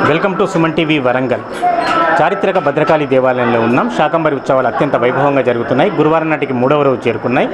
Welcome to Suman TV Warangal. చారిత్రక భద్రకాళి దేవాలయంలో ఉన్నాం. శాకంబరి ఉత్సవాలు అత్యంత వైభవంగా జరుగుతున్నాయి. గురువారం నాటికి 3వ రోజు చేరుకున్నాయి.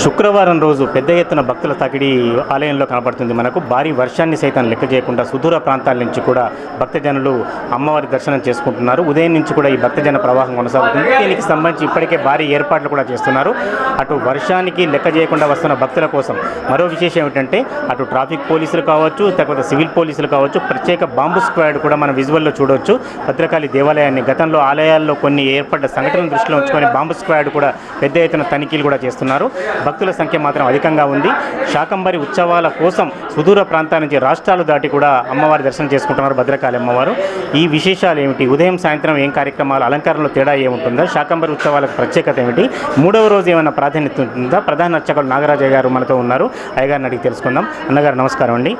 శుక్రవారం రోజు పెద్ద ఎత్తున భక్తుల తాకిడి ఆలయంలో కనపడుతుంది. మనకు భారీ వర్షాన్ని సైతం లెక్క చేయకుండా సుదూర ప్రాంతాల నుంచి కూడా భక్తజనులు అమ్మవారి దర్శనం చేసుకుంటున్నారు. ఉదయం నుంచి కూడా ఈ భక్తజన ప్రవాహం కొనసాగుతుంది. దీనికి సంబంధించి ఇప్పటికే భారీ ఏర్పాట్లు కూడా చేస్తున్నారు. అటు వర్షానికి లెక్క చేయకుండా వస్తున్న భక్తుల కోసం మరో విశేషం ఏమిటంటే అటు ట్రాఫిక్ పోలీసులు కావచ్చు, లేకపోతే సివిల్ పోలీసులు కావచ్చు, ప్రత్యేక బాంబు స్క్వాడ్ కూడా మన విజువల్లో చూడవచ్చు. భద్రకాళి దేవాలయాన్ని గతంలో ఆలయాల్లో కొన్ని ఏర్పడ్డ సంఘటనలు దృష్టిలో ఉంచుకొని బాంబు స్క్వాడ్ కూడా పెద్ద ఎత్తున తనిఖీలు కూడా చేస్తున్నారు. భక్తుల సంఖ్య మాత్రం అధికంగా ఉంది. శాకంబరి ఉత్సవాల కోసం సుదూర ప్రాంతాల నుంచి రాష్ట్రాలు దాటి కూడా అమ్మవారి దర్శనం చేసుకుంటున్నారు భద్రకాళి అమ్మవారు. ఈ విశేషాలు ఏమిటి, ఉదయం సాయంత్రం ఏం కార్యక్రమాలు, అలంకరణలో తేడా ఏముంటుందా, శాకంబరి ఉత్సవాలకు ప్రత్యేకత ఏమిటి, 3వ రోజు ఏమైనా ప్రాధాన్యత ఉంటుందా? ప్రధాన అర్చకులు నాగరాజయ్య గారు మనతో ఉన్నారు. అయ్యగారిని అడిగి తెలుసుకుందాం. అన్నగారు నమస్కారం అండి.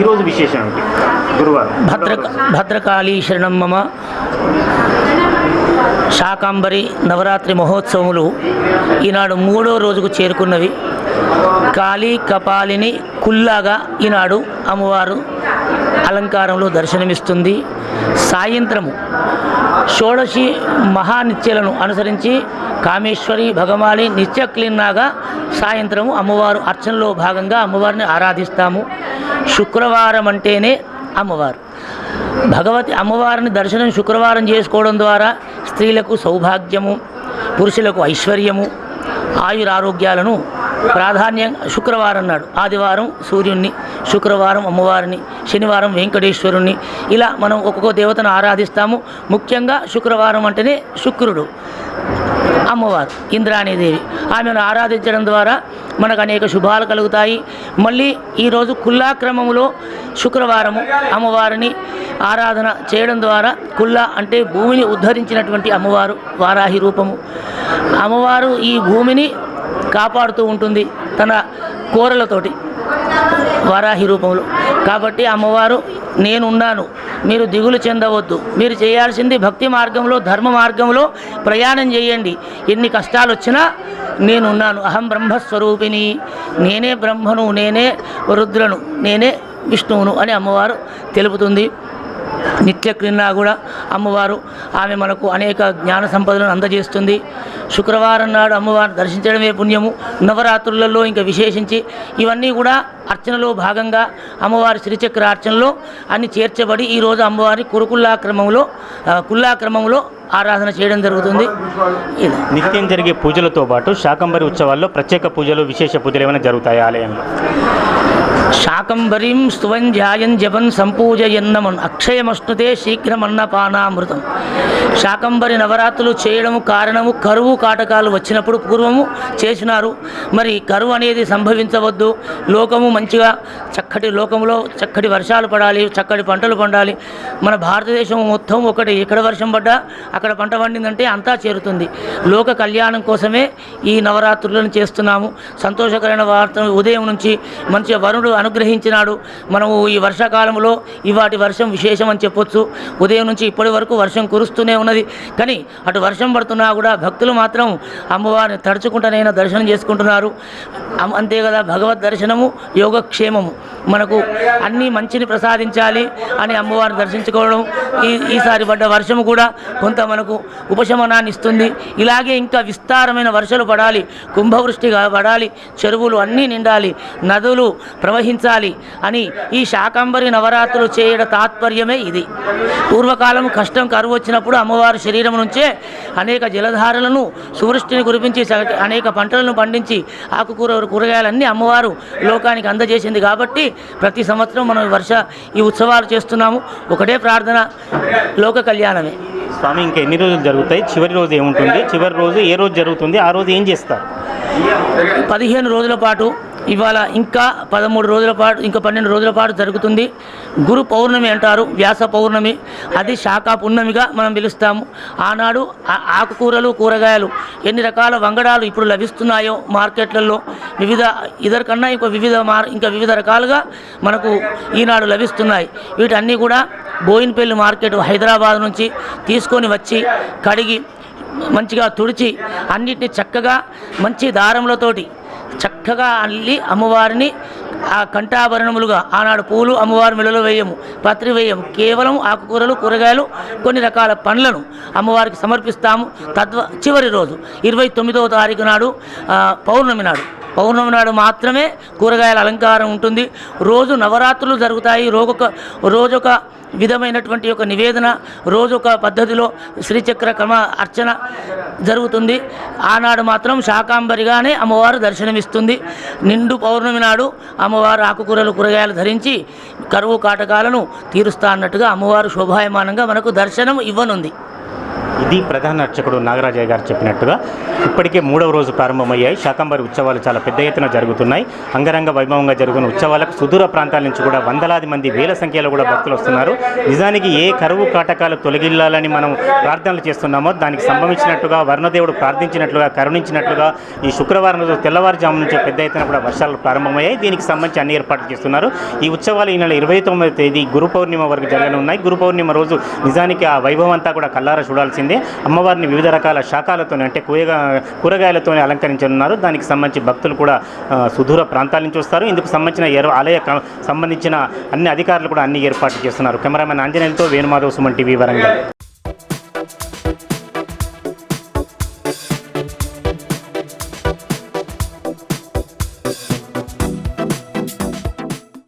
ఈరోజు విశేషం ఏమిటి? గురువారం భద్రకాళీ శరణం మమ. శాకంబరి నవరాత్రి మహోత్సవములు ఈనాడు 3వ రోజుకు చేరుకున్నవి. కాళీ కపాలిని కుల్లాగా ఈనాడు అమ్మవారు అలంకారంలో దర్శనమిస్తుంది. సాయంత్రము షోడశి మహానిత్యలను అనుసరించి కామేశ్వరి భగమాలి నిత్యక్లిన్నాగా సాయంత్రము అమ్మవారు అర్చనలో భాగంగా అమ్మవారిని ఆరాధిస్తాము. శుక్రవారం అంటేనే అమ్మవారు. భగవతి అమ్మవారిని దర్శనం శుక్రవారం చేసుకోవడం ద్వారా స్త్రీలకు సౌభాగ్యము, పురుషులకు ఐశ్వర్యము, ఆయురారోగ్యాలను ప్రాధాన్యం. శుక్రవారం నాడు ఆదివారం సూర్యుడిని, శుక్రవారం అమ్మవారిని, శనివారం వెంకటేశ్వరుణ్ణి, ఇలా మనం ఒక్కొక్క దేవతను ఆరాధిస్తాము. ముఖ్యంగా శుక్రవారం అంటేనే శుక్రుడు, అమ్మవారు ఇంద్రాణీదేవి. ఆమెను ఆరాధించడం ద్వారా మనకు అనేక శుభాలు కలుగుతాయి. మళ్ళీ ఈరోజు కుల్లాక్రమంలో శుక్రవారము అమ్మవారిని ఆరాధన చేయడం ద్వారా, కుల్లా అంటే భూమిని ఉద్ధరించినటువంటి అమ్మవారు, వారాహి రూపము. అమ్మవారు ఈ భూమిని కాపాడుతూ ఉంటుంది తన కోరలతోటి, వారాహి రూపంలో. కాబట్టి అమ్మవారు నేనున్నాను, మీరు దిగులు చెందవద్దు, మీరు చేయాల్సింది భక్తి మార్గంలో, ధర్మ మార్గంలో ప్రయాణం చేయండి, ఎన్ని కష్టాలు వచ్చినా నేనున్నాను, అహం బ్రహ్మస్వరూపిణి, నేనే బ్రహ్మను, నేనే రుద్రను, నేనే విష్ణువును అని అమ్మవారు తెలుపుతుంది. నిత్యక్రిన్నా కూడా అమ్మవారు ఆమె మనకు అనేక జ్ఞాన సంపదలను అందజేస్తుంది. శుక్రవారం నాడు అమ్మవారిని దర్శించడమే పుణ్యము. నవరాత్రులలో ఇంకా విశేషించి ఇవన్నీ కూడా అర్చనలో భాగంగా అమ్మవారి శ్రీచక్ర అర్చనలో అన్ని చేర్చబడి ఈరోజు అమ్మవారిని కుల్లాక్రమంలో ఆరాధన చేయడం జరుగుతుంది. నిత్యం జరిగే పూజలతో పాటు శాకంబరి ఉత్సవాల్లో ప్రత్యేక పూజలు, విశేష పూజలు ఏమైనా జరుగుతాయి ఆలయంలో? శాకంబరీం స్తువంధ్యాయం జపన్ సంపూజయన్నమన్ అక్షయమశ్నుతే శీఘ్రమన్నపానామృతం. శాకంబరి నవరాత్రులు చేయడము కారణము కరువు కాటకాలు వచ్చినప్పుడు పూర్వము చేసినారు. మరి కరువు అనేది సంభవించవద్దు, లోకము మంచిగా చక్కటి లోకంలో చక్కటి వర్షాలు పడాలి, చక్కటి పంటలు పండాలి. మన భారతదేశం మొత్తం ఒకటి, ఎక్కడ వర్షం పడ్డా అక్కడ పంట పండిందంటే అంతా చేరుతుంది. లోక కళ్యాణం కోసమే ఈ నవరాత్రులను చేస్తున్నాము. సంతోషకరమైన వార్త, ఉదయం నుంచి మంచిగా వరుణుడు అనుగ్రహించినాడు. మనము ఈ వర్షాకాలంలో ఇవాటి వర్షం విశేషం అని చెప్పొచ్చు. ఉదయం నుంచి ఇప్పటి వరకు వర్షం కురుస్తూనే ఉన్నది. కానీ అటు వర్షం పడుతున్నా కూడా భక్తులు మాత్రం అమ్మవారిని తడుచుకుంటూనైనా దర్శనం చేసుకుంటున్నారు. అంతే కదా, భగవద్ దర్శనము యోగక్షేమము, మనకు అన్నీ మంచిని ప్రసాదించాలి అని అమ్మవారిని దర్శించుకోవడం. ఈసారి పడ్డ వర్షము కూడా కొంత మనకు ఉపశమనాన్ని ఇస్తుంది. ఇలాగే ఇంకా విస్తారమైన వర్షాలు పడాలి, కుంభవృష్టిగా పడాలి, చెరువులు అన్నీ నిండాలి, నదులు ప్రవహించాలి అని ఈ శాకంబరి నవరాత్రులు చేయడం తాత్పర్యమే ఇది. పూర్వకాలం కష్టం కరువు వచ్చినప్పుడు అమ్మవారి శరీరం నుంచే అనేక జలధారలను, సువృష్టిని కురిపించి అనేక పంటలను పండించి కూరగాయలన్నీ అమ్మవారు లోకానికి అందజేసింది. కాబట్టి ప్రతి సంవత్సరం మనం ఈ ఉత్సవాలు చేస్తున్నాము. ఒకటే ప్రార్థన, లోక కళ్యాణమే. స్వామి, ఇంకా ఎన్ని రోజులు జరుగుతాయి? చివరి రోజు ఏముంటుంది? చివరి రోజు ఏ రోజు జరుగుతుంది? ఆ రోజు ఏం చేస్తారు? 15 రోజుల పాటు, ఇవాళ ఇంకా 13 రోజుల పాటు, ఇంకా 12 రోజుల పాటు జరుగుతుంది. గురు పౌర్ణమి అంటారు, వ్యాస పౌర్ణమి. అది శాఖా పున్నమిగా మనం పిలుస్తాము. ఆనాడు ఆకుకూరలు, కూరగాయలు, ఎన్ని రకాల వంగడాలు ఇప్పుడు లభిస్తున్నాయో మార్కెట్లలో, ఇదరికన్నా ఇంకా వివిధ రకాలుగా మనకు ఈనాడు లభిస్తున్నాయి. వీటన్నీ కూడా బోయిన్పల్లి మార్కెట్ హైదరాబాద్ నుంచి తీసుకొని వచ్చి కడిగి మంచిగా తుడిచి అన్నిటిని చక్కగా మంచి దారములతోటి చక్కగా అల్లి అమ్మవారిని ఆ కంఠాభరణములుగా ఆనాడు పూలు అమ్మవారి మెడలో వేయము, పత్రి వేయము, కేవలం ఆకుకూరలు, కూరగాయలు, కొన్ని రకాల పండ్లను అమ్మవారికి సమర్పిస్తాము. చివరి రోజు 29వ తారీఖు నాడు పౌర్ణమి నాడు మాత్రమే కూరగాయల అలంకారం ఉంటుంది. రోజు నవరాత్రులు జరుగుతాయి. రోజొక విధమైనటువంటి ఒక నివేదన, రోజు ఒక పద్ధతిలో శ్రీచక్ర క్రమ అర్చన జరుగుతుంది. ఆనాడు మాత్రం శాకాంబరిగానే అమ్మవారు దర్శనమిస్తుంది. నిండు పౌర్ణమి నాడు అమ్మవారు ఆకుకూరలు, కూరగాయలు ధరించి కరువు కాటకాలను తీరుస్తా అన్నట్టుగా అమ్మవారు శోభాయమానంగా మనకు దర్శనం ఇవ్వనుంది. ఇది ప్రధాన అర్చకుడు నాగరాజయ్య గారు చెప్పినట్టుగా ఇప్పటికే 3వ రోజు ప్రారంభమయ్యాయి. శాకంబరి ఉత్సవాలు చాలా పెద్ద ఎత్తున జరుగుతున్నాయి. అంగరంగ వైభవంగా జరుగుతున్న ఉత్సవాలకు సుదూర ప్రాంతాల నుంచి కూడా వందలాది మంది, వేల సంఖ్యలో కూడా భక్తులు వస్తున్నారు. నిజానికి ఏ కరువు కాటకాలు తొలగిల్లాలని మనం ప్రార్థనలు చేస్తున్నామో దానికి సంభవించినట్టుగా వర్ణదేవుడు ప్రార్థించినట్లుగా, కరుణించినట్లుగా ఈ శుక్రవారం రోజు తెల్లవారుజాము నుంచి పెద్ద ఎత్తున కూడా వర్షాలు ప్రారంభమయ్యాయి. దీనికి సంబంధించి అన్ని ఏర్పాట్లు చేస్తున్నారు. ఈ ఉత్సవాలు ఈ నెల 29వ తేదీ గురు పౌర్ణిమ వరకు జరగనున్నాయి. గురు పౌర్ణిమ రోజు నిజానికి ఆ వైభవం అంతా కూడా కల్లారా చూడాల్సిందే. అమ్మవారిని వివిధ రకాల శాఖలతో అంటే కూరగాయలతో అలంకరించనున్నారు. దానికి సంబంధించి భక్తులు కూడా సుదూర ప్రాంతాల నుంచి వస్తారు. ఇందుకు సంబంధించిన ఆలయ సంబంధించిన అన్ని అధికారులు కూడా అన్ని ఏర్పాట్లు చేస్తున్నారు. కెమెరామెన్ ఆంజనేయులతో వేణుమాధవ్, సుమన్ టీవీ, వరంగల్.